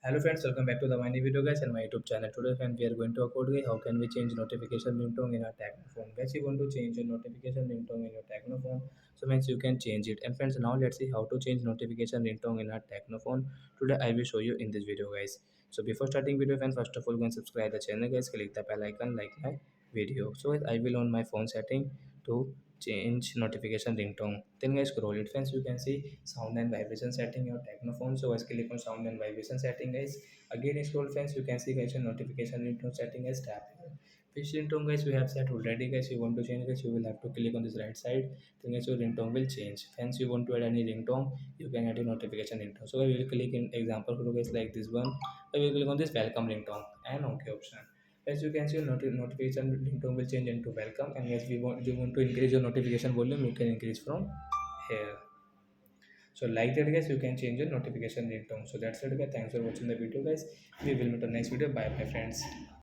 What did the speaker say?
Hello friends, welcome back to the my new video guys and my YouTube channel. Today friends, we are going to upload guys how can we change notification ringtone in our Tecno phone. Guys, you want to change your notification ringtone in your Tecno phone, so friends you can change it. And friends, now let's see how to change notification ringtone in our Tecno phone. Today I will show you in this video guys. So before starting video friends, first of all go and subscribe the channel guys. Click the bell icon, like my video. So guys, I will on my phone setting to change notification ringtone. Then guys scroll it friends, you can see sound and vibration setting your Tecno phone. So guys click on sound and vibration setting guys. Again scroll friends, you can see guys your notification ringtone setting is tap here. Which ringtone guys we have set already guys, you want to change guys, you will have to click on this right side. Then guys your ringtone will change. Friends, you want to add any ringtone, you can add a notification ringtone. So we will click in example for guys like this one. I will click on this welcome ringtone and OK option. As you can see, your notification ringtone will change into welcome. And yes, you want to increase your notification volume, you can increase from here. So like that guys, you can change your notification ringtone. So that's it guys, thanks for watching the video guys. We will meet on next video. Bye bye friends.